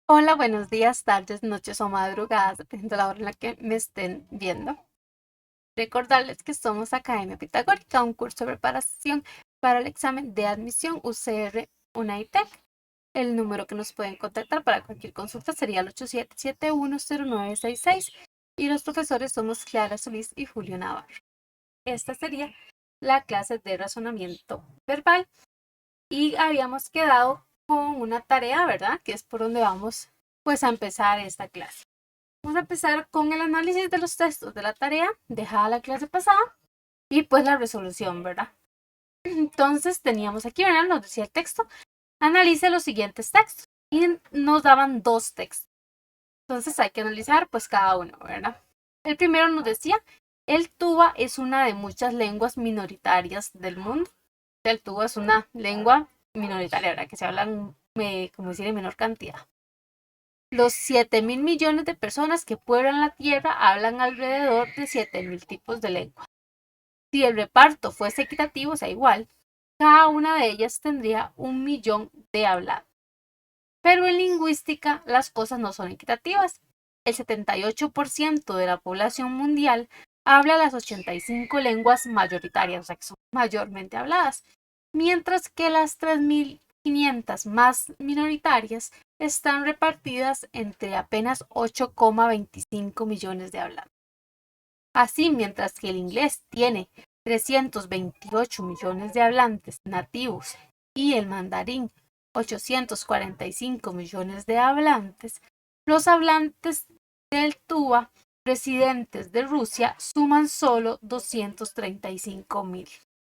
Hola, buenos días, tardes, noches o madrugadas, dependiendo de la hora en la que me estén viendo. Recordarles que somos Academia Pitagórica, un curso de preparación para el examen de admisión UCR UNAITEC. El número que nos pueden contactar para cualquier consulta sería el 87710966 y los profesores somos Clara Solís y Julio Navarro. Esta sería la clase de razonamiento verbal y habíamos quedado con una tarea, ¿verdad? Que es por donde vamos pues a empezar esta clase. Vamos a empezar con el análisis de los textos de la tarea dejada la clase pasada y pues la resolución, ¿verdad? Entonces teníamos aquí, ¿verdad? Nos decía el texto, analice los siguientes textos y nos daban dos textos. Entonces hay que analizar pues cada uno, ¿verdad? El primero nos decía, el tuba es una de muchas lenguas minoritarias del mundo. El tuba es una lengua minoritaria, ¿verdad? Que se hablan, como decir, en menor cantidad. Los 7.000 millones de personas que pueblan la Tierra hablan alrededor de 7.000 tipos de lengua. Si el reparto fuese equitativo, o sea, igual, cada una de ellas tendría 1 millón de hablantes. Pero en lingüística las cosas no son equitativas. El 78% de la población mundial habla las 85 lenguas mayoritarias, o sea, que son mayormente habladas, mientras que las 3.500 más minoritarias están repartidas entre apenas 8,25 millones de hablantes. Así, mientras que el inglés tiene 328 millones de hablantes nativos y el mandarín 845 millones de hablantes, los hablantes del Tuva residentes de Rusia suman solo 235.000.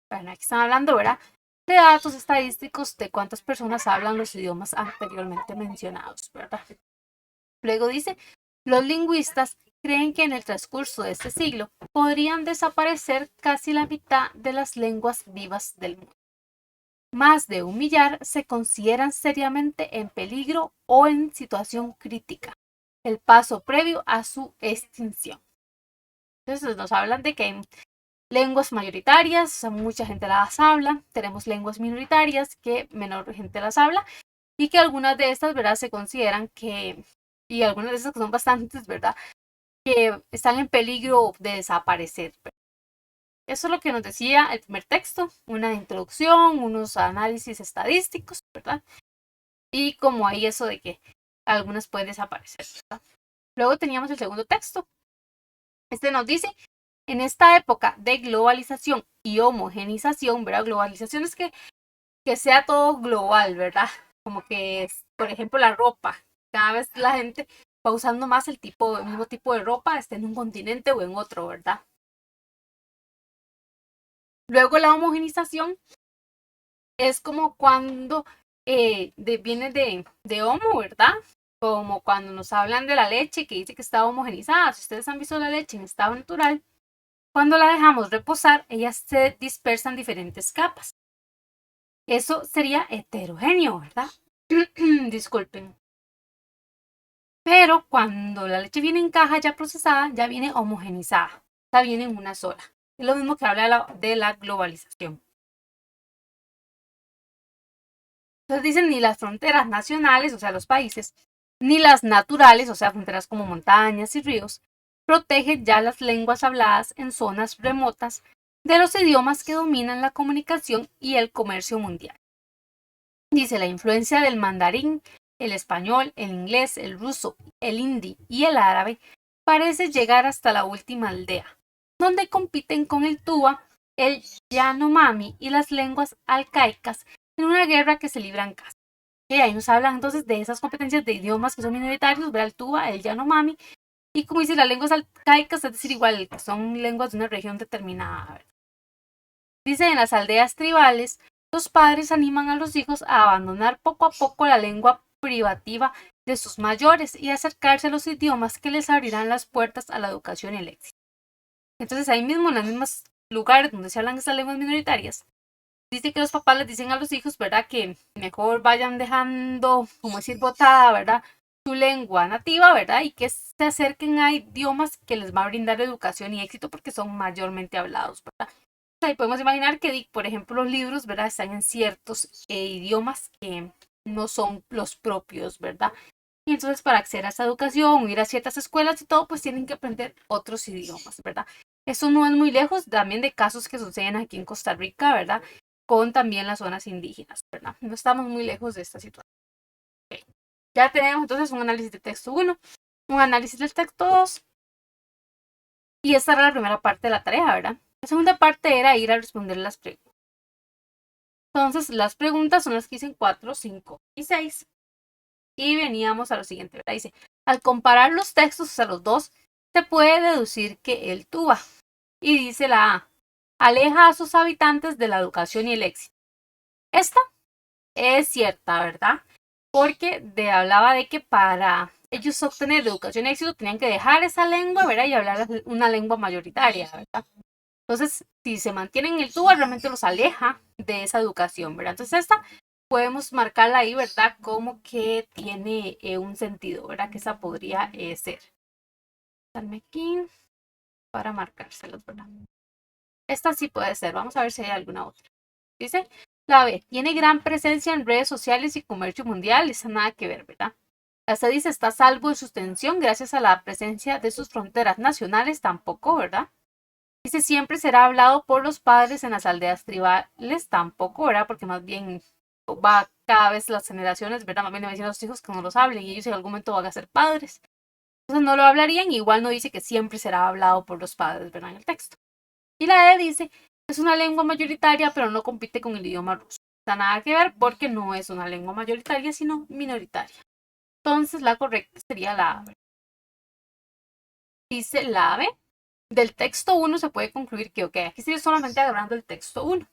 Bueno, aquí están hablando, ¿verdad? De datos estadísticos de cuántas personas hablan los idiomas anteriormente mencionados, ¿verdad? Luego dice, los lingüistas creen que en el transcurso de este siglo podrían desaparecer casi la mitad de las lenguas vivas del mundo. Más de 1 millar se consideran seriamente en peligro o en situación crítica, el paso previo a su extinción. Entonces nos hablan de que hay lenguas mayoritarias, o sea, mucha gente las habla, tenemos lenguas minoritarias que menor gente las habla y que algunas de estas, ¿verdad? Se consideran que, y algunas de estas que son bastantes, ¿verdad? Que están en peligro de desaparecer. Eso es lo que nos decía el primer texto, una introducción, unos análisis estadísticos, ¿verdad? Y como hay eso de que algunas pueden desaparecer, ¿verdad? Luego teníamos el segundo texto. Este nos dice, en esta época de globalización y homogenización, ¿verdad? Globalización es que sea todo global, ¿verdad? Como que, por ejemplo, la ropa. Cada vez la gente va usando más el mismo tipo de ropa, esté en un continente o en otro, ¿verdad? Luego la homogenización es como cuando viene de homo, ¿verdad? Como cuando nos hablan de la leche que dice que está homogenizada. Si ustedes han visto la leche en estado natural, cuando la dejamos reposar, ellas se dispersan en diferentes capas. Eso sería heterogéneo, ¿verdad? Disculpen. Pero cuando la leche viene en caja ya procesada, ya viene homogenizada. Ya viene en una sola. Es lo mismo que habla de la globalización. Entonces dicen ni las fronteras nacionales, o sea, los países, ni las naturales, o sea, fronteras como montañas y ríos, protegen ya las lenguas habladas en zonas remotas de los idiomas que dominan la comunicación y el comercio mundial. Dice la influencia del mandarín, el español, el inglés, el ruso, el hindi y el árabe parece llegar hasta la última aldea, donde compiten con el tuba, el yanomami y las lenguas alcaicas en una guerra que se libra en casa. Y ahí nos hablan entonces de esas competencias de idiomas que son minoritarios, ¿verdad? El tuba, el yanomami, y como dice las lenguas alcaicas, es decir, igual que son lenguas de una región determinada, ¿verdad? Dice, en las aldeas tribales, los padres animan a los hijos a abandonar poco a poco la lengua privativa de sus mayores y acercarse a los idiomas que les abrirán las puertas a la educación y el éxito. Entonces, ahí mismo, en los mismos lugares donde se hablan estas lenguas minoritarias, dice que los papás les dicen a los hijos, ¿verdad? Que mejor vayan dejando, como decir, botada, ¿verdad? Su lengua nativa, ¿verdad? Y que se acerquen a idiomas que les va a brindar educación y éxito porque son mayormente hablados, ¿verdad? Ahí podemos imaginar que, por ejemplo, los libros, ¿verdad? Están en ciertos idiomas que no son los propios, ¿verdad? Y entonces para acceder a esta educación o ir a ciertas escuelas y todo, pues tienen que aprender otros idiomas, ¿verdad? Eso no es muy lejos también de casos que suceden aquí en Costa Rica, ¿verdad? Con también las zonas indígenas, ¿verdad? No estamos muy lejos de esta situación. Okay. Ya tenemos entonces un análisis de texto 1, un análisis del texto 2. Y esta era la primera parte de la tarea, ¿verdad? La segunda parte era ir a responder las preguntas. Entonces, las preguntas son las que dicen 4, 5 y 6. Y veníamos a lo siguiente, ¿verdad? Dice, al comparar los textos, o sea, los dos, se puede deducir que él tuvo. Y dice la A, aleja a sus habitantes de la educación y el éxito. Esta es cierta, ¿verdad? Porque hablaba de que para ellos obtener educación y éxito tenían que dejar esa lengua, ¿verdad? Y hablar una lengua mayoritaria, ¿verdad? Entonces, si se mantienen en el tubo, realmente los aleja de esa educación, ¿verdad? Entonces, esta podemos marcarla ahí, ¿verdad? Como que tiene un sentido, ¿verdad? Que esa podría ser. Darme aquí para marcárselos, ¿verdad? Esta sí puede ser. Vamos a ver si hay alguna otra. Dice, la B, tiene gran presencia en redes sociales y comercio mundial. Esa nada que ver, ¿verdad? La C dice, está a salvo de su tensión gracias a la presencia de sus fronteras nacionales. Tampoco, ¿verdad? Dice, siempre será hablado por los padres en las aldeas tribales. Tampoco, ¿verdad? Porque más bien va cada vez las generaciones, ¿verdad? Más bien le dicen a los hijos que no los hablen y ellos en algún momento van a ser padres. Entonces no lo hablarían, igual no dice que siempre será hablado por los padres, ¿verdad? En el texto. Y la E dice, es una lengua mayoritaria, pero no compite con el idioma ruso. No nada que ver porque no es una lengua mayoritaria, sino minoritaria. Entonces la correcta sería la A. Dice la B. Del texto 1 se puede concluir que, ok, aquí estoy solamente agarrando el texto 1.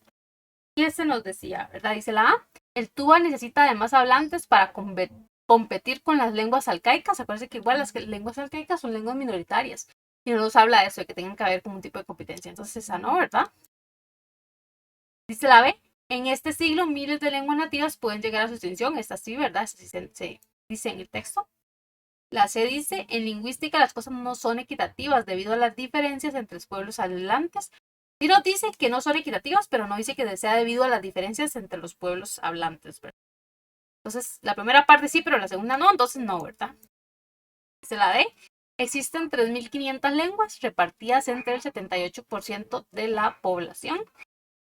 Y ese nos decía, ¿verdad? Dice la A, el Tuva necesita además hablantes para competir con las lenguas alcaicas. Acuérdense que igual las lenguas alcaicas son lenguas minoritarias. Y no nos habla de eso, de que tengan que haber como un tipo de competencia. Entonces esa no, ¿verdad? Dice la B, en este siglo miles de lenguas nativas pueden llegar a su extinción. Esta sí, ¿verdad? Esta sí se dice en el texto. La C dice, en lingüística las cosas no son equitativas debido a las diferencias entre los pueblos hablantes. Y nos dice que no son equitativas, pero no dice que sea debido a las diferencias entre los pueblos hablantes, ¿verdad? Entonces, la primera parte sí, pero la segunda no, entonces no, ¿verdad? Dice la D, existen 3.500 lenguas repartidas entre el 78% de la población.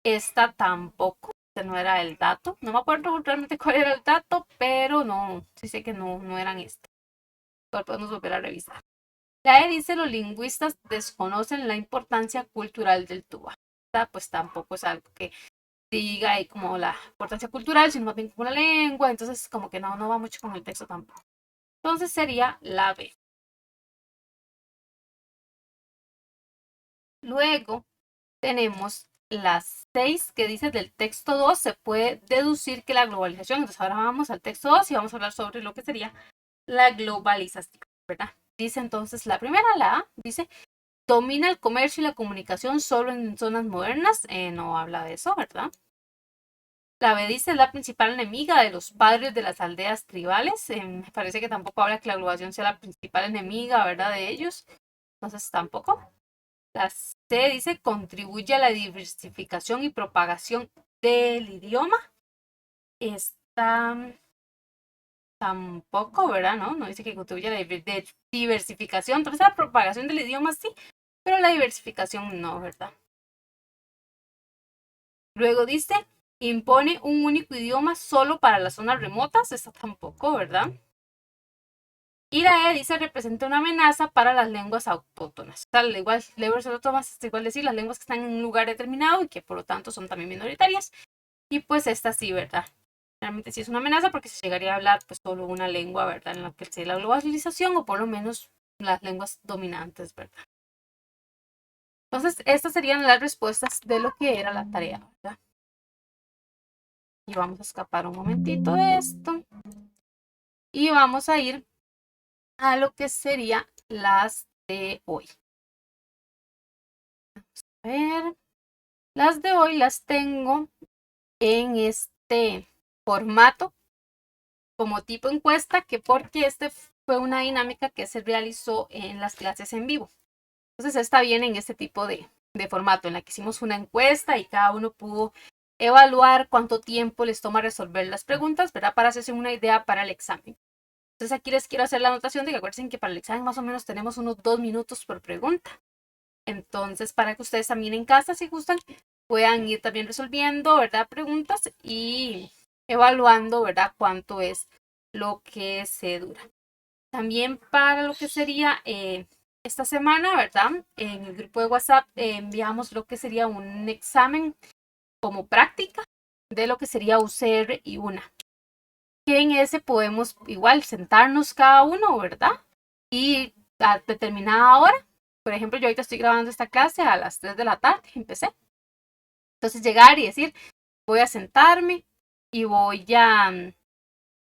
Esta tampoco, este no era el dato. No me acuerdo realmente cuál era el dato, pero no, sí sé que no eran estas. Podemos volver a revisar. La E dice, los lingüistas desconocen la importancia cultural del Tuva. Pues tampoco es algo que diga ahí como la importancia cultural, sino más bien como la lengua, entonces como que no va mucho con el texto tampoco. Entonces sería la B. Luego tenemos las 6 que dice del texto 2, se puede deducir que la globalización, entonces ahora vamos al texto 2 y vamos a hablar sobre lo que sería la globalización, ¿verdad? Dice entonces la primera, la A, dice, domina el comercio y la comunicación solo en zonas modernas. No habla de eso, ¿verdad? La B dice, es la principal enemiga de los padres de las aldeas tribales. Me parece que tampoco habla que la globalización sea la principal enemiga, ¿verdad? De ellos. Entonces tampoco. La C dice, contribuye a la diversificación y propagación del idioma. Esta tampoco, ¿verdad? No dice que contribuye a la diversificación. Entonces la propagación del idioma sí, pero la diversificación no, ¿verdad? Luego dice, impone un único idioma solo para las zonas remotas. Esta tampoco, ¿verdad? Y la E dice, representa una amenaza para las lenguas autóctonas. Tal, igual, lenguas autóctonas es igual decir las lenguas que están en un lugar determinado y que por lo tanto son también minoritarias. Y pues esta sí, ¿verdad? Realmente sí es una amenaza porque se llegaría a hablar pues solo una lengua, ¿verdad? En la que sea la globalización o por lo menos las lenguas dominantes, ¿verdad? Entonces, estas serían las respuestas de lo que era la tarea, ¿verdad? Y vamos a escapar un momentito de esto. Y vamos a ir a lo que serían las de hoy. Vamos a ver. Las de hoy las tengo en este formato como tipo encuesta, que porque este fue una dinámica que se realizó en las clases en vivo. Entonces esta viene en este tipo de formato, en la que hicimos una encuesta y cada uno pudo evaluar cuánto tiempo les toma resolver las preguntas, ¿verdad? Para hacerse una idea para el examen. Entonces aquí les quiero hacer la anotación de que acuérdense que para el examen más o menos tenemos unos 2 minutos por pregunta. Entonces, para que ustedes también en casa, si gustan, puedan ir también resolviendo, ¿verdad? Preguntas y evaluando, ¿verdad? Cuánto es lo que se dura. También para lo que sería esta semana, ¿verdad? En el grupo de WhatsApp enviamos lo que sería un examen como práctica de lo que sería UCR y UNA. Que en ese podemos igual sentarnos cada uno, ¿verdad? Y a determinada hora, por ejemplo, yo ahorita estoy grabando esta clase a las 3 de la tarde, empecé. Entonces llegar y decir, voy a sentarme y voy a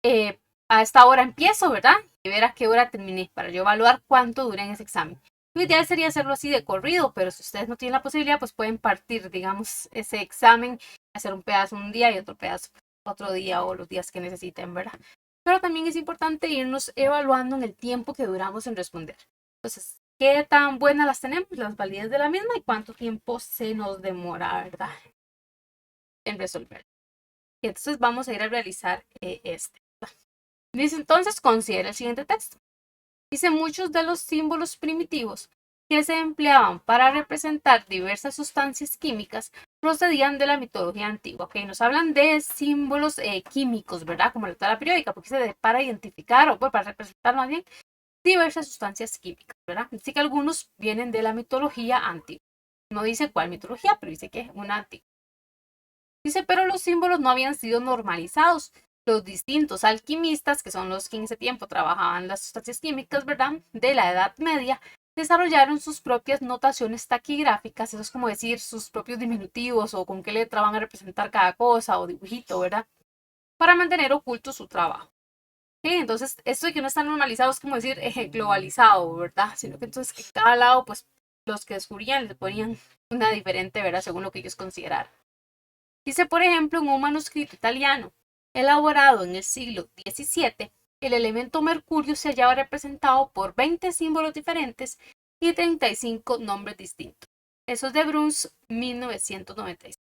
esta hora empiezo, ¿verdad? Y ver a qué hora terminé para yo evaluar cuánto dura en ese examen. Lo ideal sería hacerlo así de corrido, pero si ustedes no tienen la posibilidad, pues pueden partir, digamos, ese examen, hacer un pedazo un día y otro pedazo otro día o los días que necesiten, ¿verdad? Pero también es importante irnos evaluando en el tiempo que duramos en responder. Entonces, ¿qué tan buenas las tenemos, las validez de la misma y cuánto tiempo se nos demora, ¿verdad? En resolver. Y entonces vamos a ir a realizar este. Dice entonces, considera el siguiente texto. Dice, muchos de los símbolos primitivos que se empleaban para representar diversas sustancias químicas procedían de la mitología antigua. Ok, nos hablan de símbolos químicos, ¿verdad? Como la tabla periódica, porque se para identificar o pues, para representar más bien diversas sustancias químicas, ¿verdad? Dice que algunos vienen de la mitología antigua. No dice cuál mitología, pero dice que es una antigua. Dice, pero los símbolos no habían sido normalizados. Los distintos alquimistas, que son los que en ese tiempo trabajaban las sustancias químicas, ¿verdad? De la Edad Media, desarrollaron sus propias notaciones taquigráficas, eso es como decir sus propios diminutivos o con qué letra van a representar cada cosa o dibujito, ¿verdad? Para mantener oculto su trabajo. ¿Sí? Entonces, esto de que no está normalizado es como decir globalizado, ¿verdad? Sino que entonces que cada lado, pues los que descubrían le ponían una diferente, ¿verdad? Según lo que ellos consideraran. Dice, por ejemplo, en un manuscrito italiano elaborado en el siglo XVII, el elemento mercurio se hallaba representado por 20 símbolos diferentes y 35 nombres distintos. Eso es de Bruns, 1996.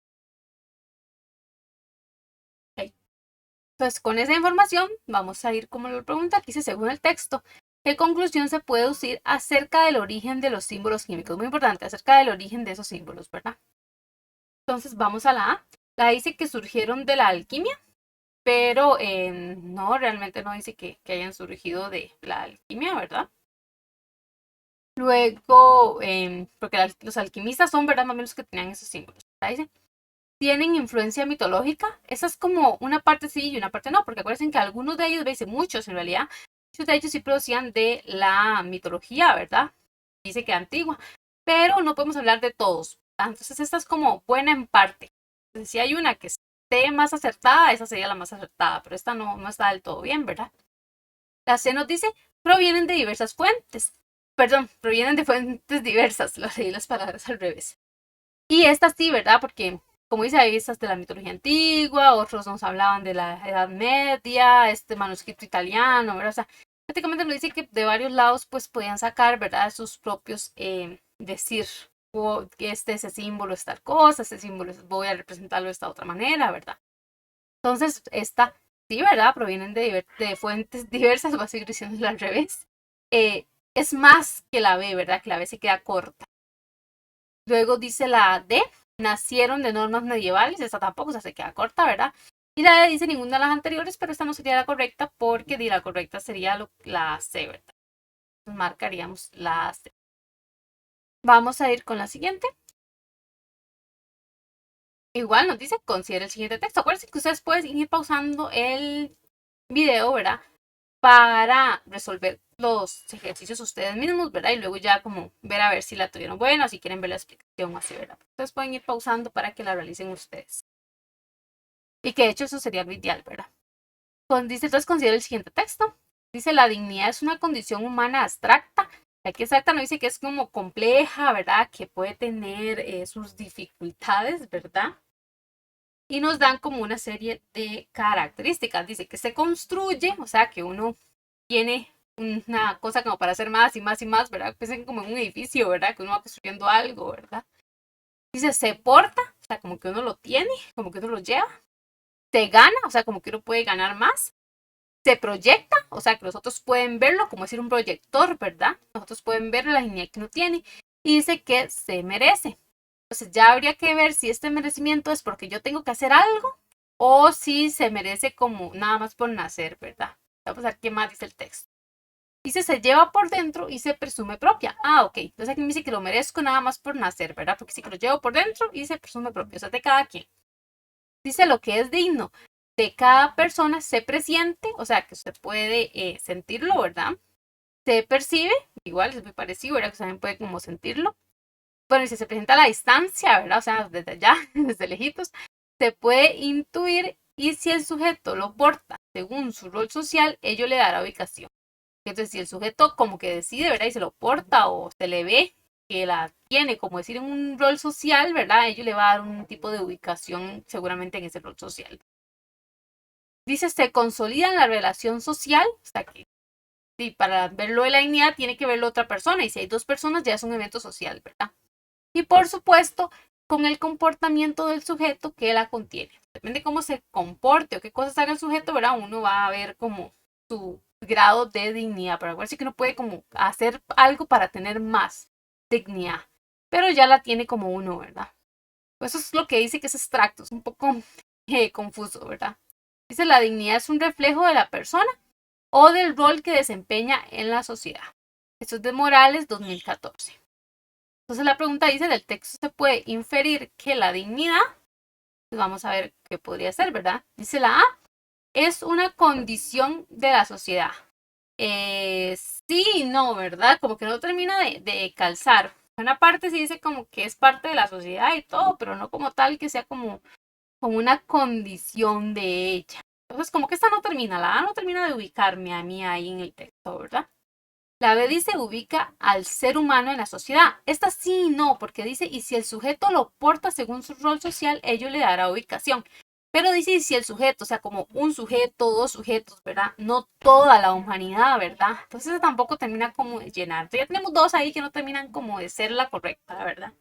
Okay. Entonces, con esa información, vamos a ir como lo pregunta. Dice, según el texto, ¿qué conclusión se puede deducir acerca del origen de los símbolos químicos? Muy importante, acerca del origen de esos símbolos, ¿verdad? Entonces, vamos a la A. La dice que surgieron de la alquimia, pero no, realmente no dice que hayan surgido de la alquimia, ¿verdad? Luego, porque los alquimistas son, ¿verdad? Más o menos que tenían esos símbolos, ¿verdad? Dice, tienen influencia mitológica. Esa es como una parte sí y una parte no, porque acuérdense que algunos de ellos, dice muchos en realidad, muchos de ellos sí producían de la mitología, ¿verdad? Dice que antigua, pero no podemos hablar de todos, ¿verdad? Entonces esta es como buena en parte. Entonces, si hay una que esté más acertada, esa sería la más acertada, pero esta no está del todo bien, ¿verdad? La C nos dice, provienen de diversas fuentes. Perdón, provienen de fuentes diversas. Leí las palabras al revés. Y estas sí, ¿verdad? Porque, como dice, hay estas de la mitología antigua, otros nos hablaban de la Edad Media, este manuscrito italiano, ¿verdad? O sea, prácticamente nos dice que de varios lados, pues, podían sacar, ¿verdad? Sus propios, decir, que ese símbolo es tal cosa, este símbolo voy a representarlo de esta otra manera, ¿verdad? Entonces, esta sí, ¿verdad? Provienen de fuentes diversas, voy a seguir diciéndolo al revés. Es más que la B, ¿verdad? Que la B se queda corta. Luego dice la D, nacieron de normas medievales, esta tampoco, o sea, se queda corta, ¿verdad? Y la D dice ninguna de las anteriores, pero esta no sería la correcta porque la correcta sería la C, ¿verdad? Entonces marcaríamos la C. Vamos a ir con la siguiente. Igual nos dice, considera el siguiente texto. Acuérdense que ustedes pueden ir pausando el video, ¿verdad? Para resolver los ejercicios ustedes mismos, ¿verdad? Y luego ya como ver a ver si la tuvieron buena o si quieren ver la explicación así, ¿verdad? Entonces pueden ir pausando para que la realicen ustedes. Y que de hecho eso sería lo ideal, ¿verdad? Dice, entonces considera el siguiente texto. Dice, la dignidad es una condición humana abstracta. Aquí exacta no dice que es como compleja, ¿verdad? Que puede tener sus dificultades, ¿verdad? Y nos dan como una serie de características. Dice que se construye, o sea, que uno tiene una cosa como para hacer más y más y más, ¿verdad? Piensen como en un edificio, ¿verdad? Que uno va construyendo algo, ¿verdad? Dice, se porta, o sea, como que uno lo tiene, como que uno lo lleva. Se gana, o sea, como que uno puede ganar más. se proyecta, o sea que los otros pueden verlo, como decir un proyector, ¿verdad? Nosotros pueden ver la dignidad que uno tiene y dice que se merece. Entonces ya habría que ver si este merecimiento es porque yo tengo que hacer algo o si se merece como nada más por nacer, ¿verdad? Vamos a ver qué más dice el texto. Dice, se lleva por dentro y se presume propia. Ah, ok. Entonces aquí me dice que lo merezco nada más por nacer, ¿verdad? Porque sí que lo llevo por dentro y se presume propio. O sea, de cada quien. Dice lo que es digno de cada persona se presiente, o sea, que usted puede sentirlo, ¿verdad? Se percibe, igual es muy parecido, ¿verdad? Que usted también puede como sentirlo. Bueno, y si se presenta a la distancia, ¿verdad? O sea, desde allá, desde lejitos, se puede intuir y si el sujeto lo porta según su rol social, ello le dará ubicación. Entonces, si el sujeto como que decide, ¿verdad? Y se lo porta o se le ve que la tiene, como decir, en un rol social, ¿verdad? Ello le va a dar un tipo de ubicación seguramente en ese rol social. Dice, se consolida en la relación social, o sea que sí, para verlo de la dignidad tiene que verlo otra persona, y si hay dos personas ya es un evento social, ¿verdad? Y por supuesto, con el comportamiento del sujeto que la contiene. Depende de cómo se comporte o qué cosas haga el sujeto, ¿verdad? Uno va a ver como su grado de dignidad, pero sí que uno puede como hacer algo para tener más dignidad, pero ya la tiene como uno, ¿verdad? Pues eso es lo que dice que es abstracto, es un poco confuso, ¿verdad? Dice, la dignidad es un reflejo de la persona o del rol que desempeña en la sociedad. Esto es de Morales 2014. Entonces la pregunta dice, del texto se puede inferir que la dignidad, pues vamos a ver qué podría ser, ¿verdad? Dice la A, es una condición de la sociedad. Sí y no, ¿verdad? Como que no termina de calzar. Una parte sí dice como que es parte de la sociedad y todo, pero no como tal que sea como una condición de ella. Entonces como que esta no termina, la A no termina de ubicarme a mí ahí en el texto, ¿verdad? La B dice ubica al ser humano en la sociedad. Esta sí y no, porque dice, y si el sujeto lo porta según su rol social, ello le dará ubicación. Pero dice, y si el sujeto, o sea, como un sujeto, dos sujetos, ¿verdad? No toda la humanidad, ¿verdad? Entonces tampoco termina como de llenar. Ya tenemos dos ahí que no terminan como de ser la correcta, ¿verdad?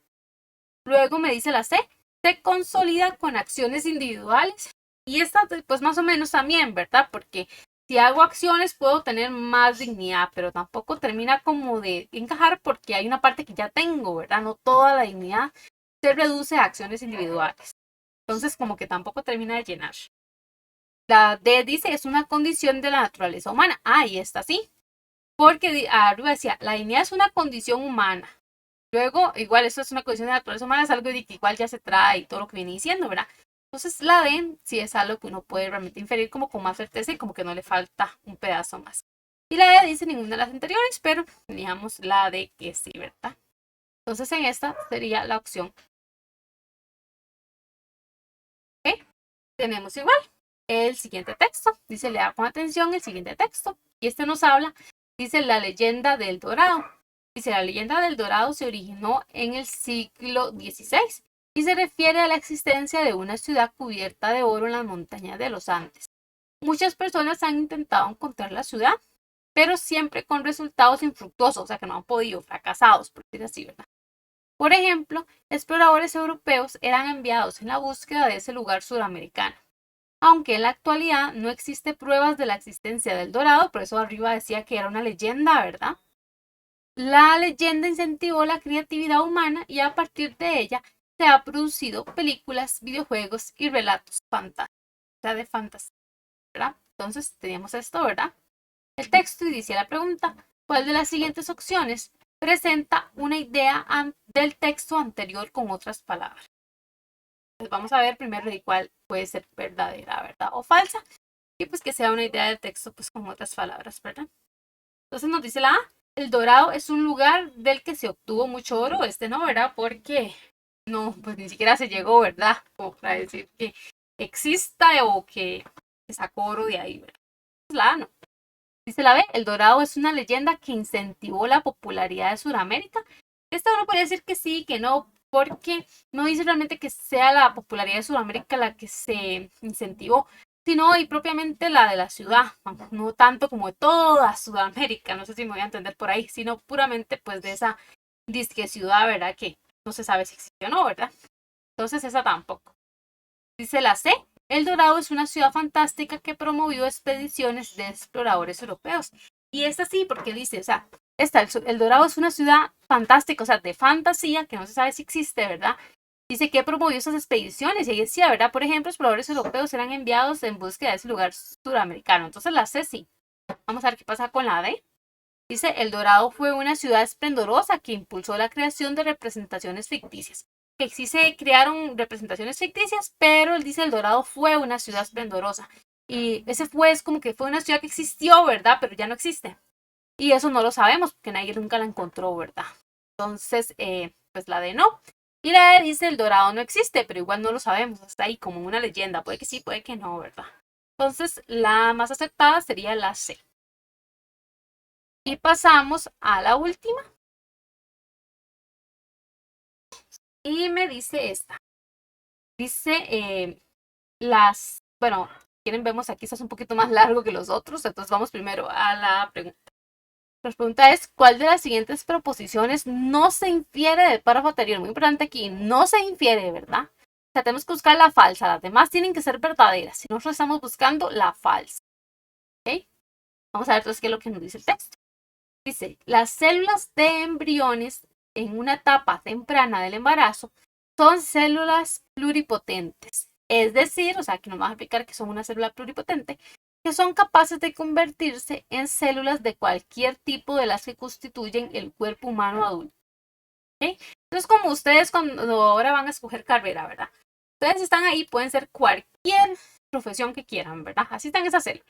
Luego me dice la C, se consolida con acciones individuales. Y esta, pues más o menos también, ¿verdad? Porque si hago acciones puedo tener más dignidad, pero tampoco termina como de encajar porque hay una parte que ya tengo, ¿verdad? No toda la dignidad se reduce a acciones individuales. Entonces como que tampoco termina de llenar. La D dice es una condición de la naturaleza humana. Ah, y esta sí. Porque arriba decía, la dignidad es una condición humana. Luego, igual, eso es una condición de la naturaleza humana, es algo de que igual ya se trae y todo lo que viene diciendo, ¿verdad? Entonces, la D sí es algo que uno puede realmente inferir como con más certeza y como que no le falta un pedazo más. Y la D dice ninguna de las anteriores, pero digamos la D que sí, ¿verdad? Entonces, en esta sería la opción. ¿Ok? Tenemos igual el siguiente texto. Dice, lea con atención el siguiente texto. Y este nos habla, dice, la leyenda del Dorado. Dice, la leyenda del Dorado se originó en el siglo XVI y se refiere a la existencia de una ciudad cubierta de oro en las montañas de los Andes. Muchas personas han intentado encontrar la ciudad, pero siempre con resultados infructuosos, o sea que no han podido, fracasados, por decir así, ¿verdad? Por ejemplo, exploradores europeos eran enviados en la búsqueda de ese lugar suramericano. Aunque en la actualidad no existe pruebas de la existencia del Dorado, por eso arriba decía que era una leyenda, ¿verdad? La leyenda incentivó la creatividad humana y a partir de ella se han producido películas, videojuegos y relatos fantásticos, o sea, de fantasía, ¿verdad? Entonces teníamos esto, ¿verdad? El texto y dice la pregunta, ¿cuál de las siguientes opciones presenta una idea del texto anterior con otras palabras? Pues vamos a ver primero de cuál puede ser verdadera, ¿verdad? O falsa. Y pues que sea una idea del texto pues con otras palabras, ¿verdad? Entonces nos dice la A, el Dorado es un lugar del que se obtuvo mucho oro, este no, ¿verdad? Porque no, pues ni siquiera se llegó, ¿verdad? O para decir que exista o que se sacó oro de ahí, ¿verdad? Pues la A no. Dice la B, el Dorado es una leyenda que incentivó la popularidad de Sudamérica. Esto uno podría decir que sí, que no, porque no dice realmente que sea la popularidad de Sudamérica la que se incentivó, sino y propiamente la de la ciudad, no tanto como de toda Sudamérica, no sé si me voy a entender por ahí, sino puramente pues de esa disque ciudad, ¿verdad? Que no se sabe si existió o no, ¿verdad? Entonces esa tampoco. Dice la C, El Dorado es una ciudad fantástica que promovió expediciones de exploradores europeos. Y es así porque dice, o sea, el Dorado es una ciudad fantástica, o sea, de fantasía, que no se sabe si existe, ¿verdad? Dice que promovió esas expediciones y ahí decía, ¿verdad? Por ejemplo, exploradores europeos eran enviados en búsqueda de ese lugar suramericano. Entonces la C sí. Vamos a ver qué pasa con la D. Dice, El Dorado fue una ciudad esplendorosa que impulsó la creación de representaciones ficticias. Que sí se crearon representaciones ficticias, pero él dice, El Dorado fue una ciudad esplendorosa. Y ese fue, es como que fue una ciudad que existió, ¿verdad? Pero ya no existe. Y eso no lo sabemos porque nadie nunca la encontró, ¿verdad? Entonces, pues la D no. Y la D dice, El Dorado no existe, pero igual no lo sabemos. Está ahí como una leyenda. Puede que sí, puede que no, ¿verdad? Entonces, la más acertada sería la C. Y pasamos a la última. Y me dice esta. Dice bueno, quieren vemos aquí, está un poquito más largo que los otros, entonces vamos primero a la pregunta. La pregunta es, ¿cuál de las siguientes proposiciones no se infiere del párrafo anterior? Muy importante aquí, no se infiere, ¿verdad? O sea, tenemos que buscar la falsa, las demás tienen que ser verdaderas. Si nosotros estamos buscando la falsa. ¿Ok? Vamos a ver entonces qué es lo que nos dice el texto. Dice, las células de embriones en una etapa temprana del embarazo son células pluripotentes. Es decir, o sea, que nos vamos a explicar que son una célula pluripotente, que son capaces de convertirse en células de cualquier tipo de las que constituyen el cuerpo humano adulto. ¿Okay? Entonces, como ustedes cuando ahora van a escoger carrera, ¿verdad? Ustedes están ahí, pueden ser cualquier profesión que quieran, ¿verdad? Así están esas células.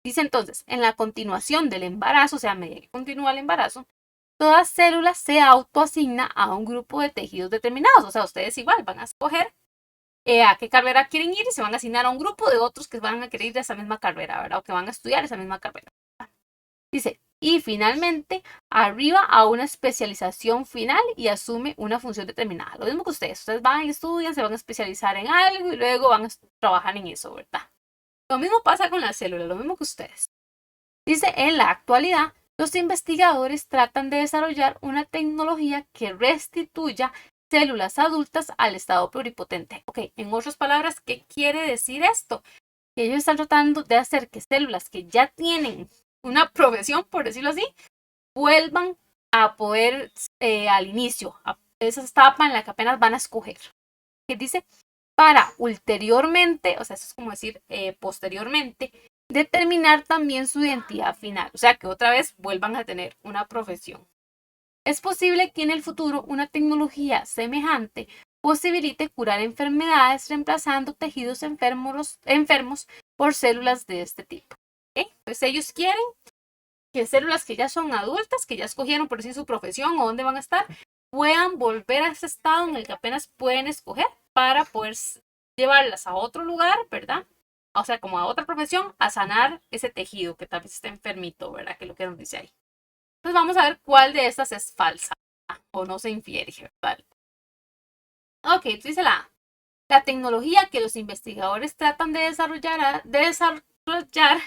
Dice entonces, en la continuación del embarazo, o sea, a medida que continúa el embarazo, toda célula se autoasigna a un grupo de tejidos determinados. O sea, ustedes igual van a escoger a qué carrera quieren ir y se van a asignar a un grupo de otros que van a querer ir a esa misma carrera, ¿verdad? O que van a estudiar esa misma carrera. Dice, y finalmente arriba a una especialización final y asume una función determinada. Lo mismo que ustedes van y estudian, se van a especializar en algo y luego van a trabajar en eso, ¿verdad? Lo mismo pasa con las células, lo mismo que ustedes. Dice, en la actualidad, los investigadores tratan de desarrollar una tecnología que restituya células adultas al estado pluripotente. Ok, en otras palabras, ¿qué quiere decir esto? Que ellos están tratando de hacer que células que ya tienen una profesión, por decirlo así, vuelvan a poder al inicio, a esa etapa en la que apenas van a escoger. Que dice, para ulteriormente, o sea, eso es como decir posteriormente, determinar también su identidad final, o sea, que otra vez vuelvan a tener una profesión. Es posible que en el futuro una tecnología semejante posibilite curar enfermedades reemplazando tejidos enfermos por células de este tipo. ¿Okay? Pues ellos quieren que células que ya son adultas, que ya escogieron por sí su profesión o dónde van a estar, puedan volver a ese estado en el que apenas pueden escoger para poder llevarlas a otro lugar, ¿verdad? O sea, como a otra profesión, a sanar ese tejido que tal vez está enfermito, ¿verdad? Que es lo que nos dice ahí. Entonces vamos a ver cuál de estas es falsa o no se infiere, ¿verdad? Ok, entonces dice la A. La tecnología que los investigadores tratan de desarrollar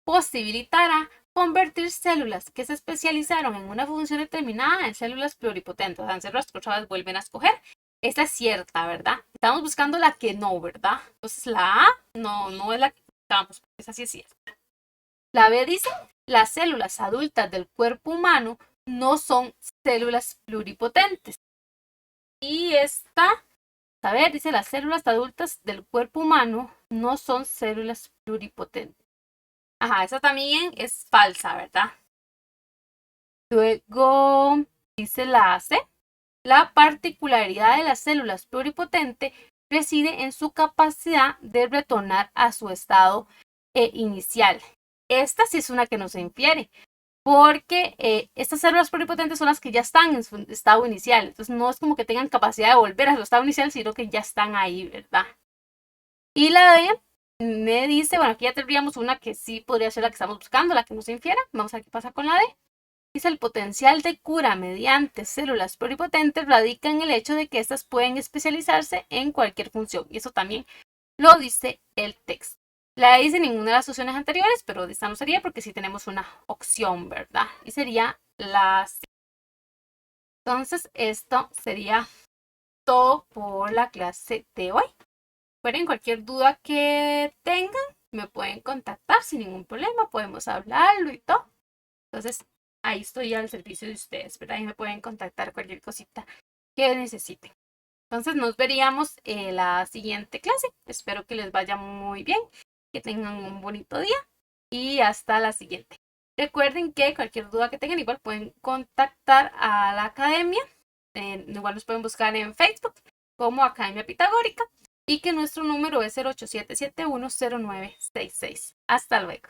posibilitará convertir células que se especializaron en una función determinada en células pluripotentes, o sea, en células que otra vez vuelven a escoger. Esta es cierta, ¿verdad? Estamos buscando la que no, ¿verdad? Entonces la A no es la que buscamos, esa sí es cierta. La B dice, las células adultas del cuerpo humano no son células pluripotentes. Y esta, a ver, dice, las células adultas del cuerpo humano no son células pluripotentes. Ajá, esa también es falsa, ¿verdad? Luego dice la C. La particularidad de las células pluripotentes reside en su capacidad de retornar a su estado inicial. Esta sí es una que no se infiere, porque estas células pluripotentes son las que ya están en su estado inicial. Entonces no es como que tengan capacidad de volver a su estado inicial, sino que ya están ahí, ¿verdad? Y la D me dice, bueno, aquí ya tendríamos una que sí podría ser la que estamos buscando, la que no se infiera. Vamos a ver qué pasa con la D. Dice, el potencial de cura mediante células pluripotentes radica en el hecho de que éstas pueden especializarse en cualquier función. Y eso también lo dice el texto. La dice ninguna de las opciones anteriores, pero esta no sería porque sí tenemos una opción, ¿verdad? Y sería la C. Entonces, esto sería todo por la clase de hoy. Recuerden, cualquier duda que tengan, me pueden contactar sin ningún problema, podemos hablarlo y todo. Entonces, ahí estoy al servicio de ustedes, ¿verdad? Y me pueden contactar cualquier cosita que necesiten. Entonces, nos veríamos en la siguiente clase. Espero que les vaya muy bien, que tengan un bonito día y hasta la siguiente. Recuerden que cualquier duda que tengan, igual pueden contactar a la academia. Igual nos pueden buscar en Facebook como Academia Pitagórica y que nuestro número es el 87710966. Hasta luego.